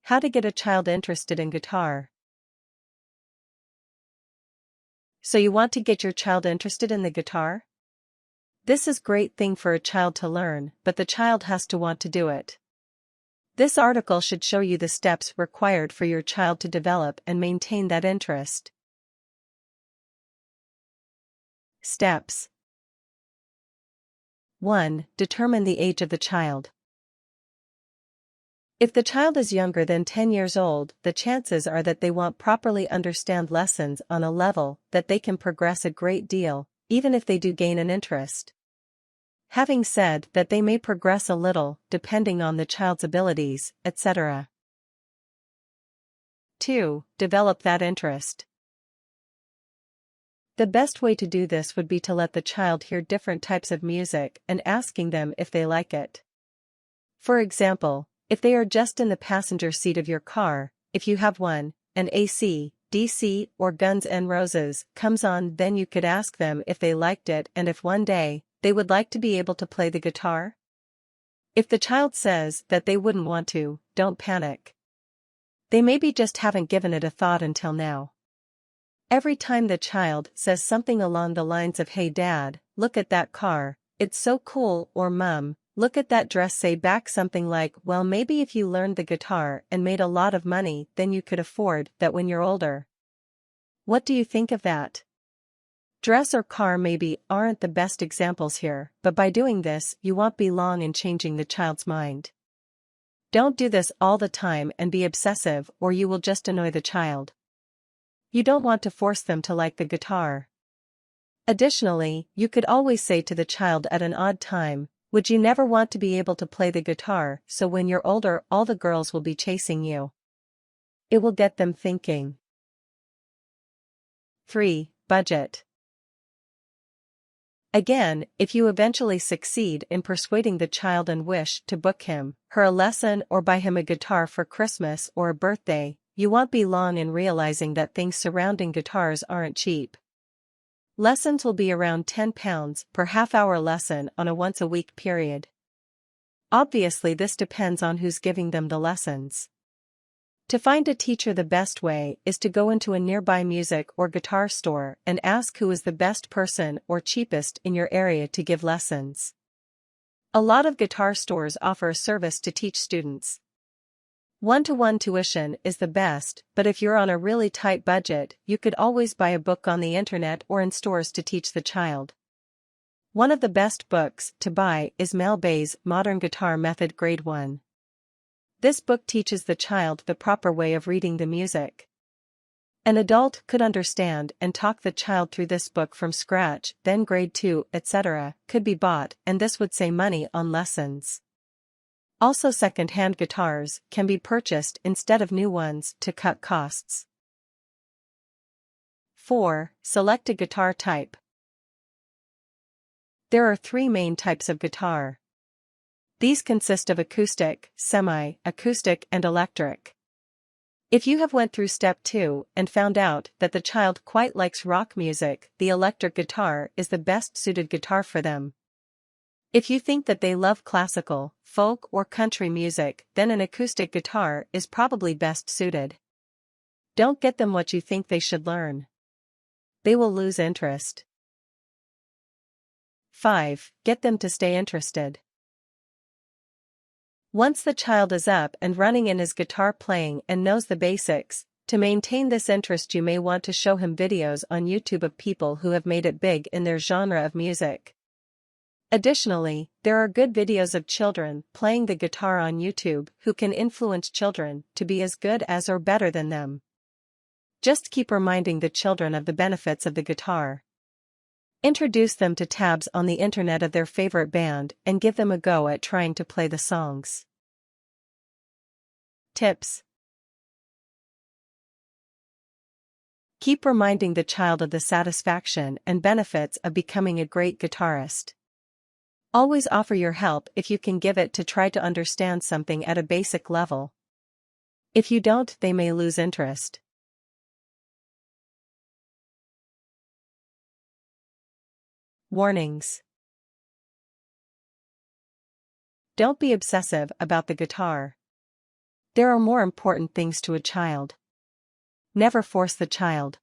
How to get a child interested in guitar. So you want to get your child interested in the guitar? This is a great thing for a child to learn, but the child has to want to do it. This article should show you the steps required for your child to develop and maintain that interest. Steps. 1. Determine the age of the child. If the child is younger than 10 years old, the chances are that they won't properly understand lessons on a level that they can progress a great deal, even if they do gain an interest. Having said that, they may progress a little, depending on the child's abilities, etc. 2. Develop that interest. The best way to do this would be to let the child hear different types of music and asking them if they like it. For example, if they are just in the passenger seat of your car, if you have one, and AC, DC, or Guns N' Roses comes on, then you could ask them if they liked it and if one day they would like to be able to play the guitar. If the child says that they wouldn't want to, don't panic. They maybe just haven't given it a thought until now. Every time the child says something along the lines of, "Hey Dad, look at that car, it's so cool," or "Mom, look at that dress," say back something like, "Well, maybe if you learned the guitar and made a lot of money, then you could afford that when you're older. What do you think of that?" Dress or car maybe aren't the best examples here, but by doing this you won't be long in changing the child's mind. Don't do this all the time and be obsessive, or you will just annoy the child. You don't want to force them to like the guitar. Additionally, you could always say to the child at an odd time, "Would you never want to be able to play the guitar so when you're older all the girls will be chasing you?" It will get them thinking. 3. Budget. Again, if you eventually succeed in persuading the child and wish to book him, her a lesson or buy him a guitar for Christmas or a birthday, you won't be long in realizing that things surrounding guitars aren't cheap. Lessons will be around £10 per half-hour lesson on a once-a-week period. Obviously, this depends on who's giving them the lessons. To find a teacher, the best way is to go into a nearby music or guitar store and ask who is the best person or cheapest in your area to give lessons. A lot of guitar stores offer a service to teach students. One-to-one tuition is the best, but if you're on a really tight budget, you could always buy a book on the internet or in stores to teach the child. One of the best books to buy is Mel Bay's Modern Guitar Method Grade 1. This book teaches the child the proper way of reading the music. An adult could understand and talk the child through this book from scratch, then grade 2, etc., could be bought, and this would save money on lessons. Also, second-hand guitars can be purchased instead of new ones to cut costs. 4. Select a guitar type. There are 3 main types of guitar. These consist of acoustic, semi-acoustic, and electric. If you have went through step 2 and found out that the child quite likes rock music, the electric guitar is the best suited guitar for them. If you think that they love classical, folk, or country music, then an acoustic guitar is probably best suited. Don't get them what you think they should learn. They will lose interest. 5. Get them to stay interested. Once the child is up and running in his guitar playing and knows the basics, to maintain this interest you may want to show him videos on YouTube of people who have made it big in their genre of music. Additionally, there are good videos of children playing the guitar on YouTube who can influence children to be as good as or better than them. Just keep reminding the children of the benefits of the guitar. Introduce them to tabs on the internet of their favorite band and give them a go at trying to play the songs. Tips. Keep reminding the child of the satisfaction and benefits of becoming a great guitarist. Always offer your help if you can give it to try to understand something at a basic level. If you don't, they may lose interest. Warnings. Don't be obsessive about the guitar. There are more important things to a child. Never force the child.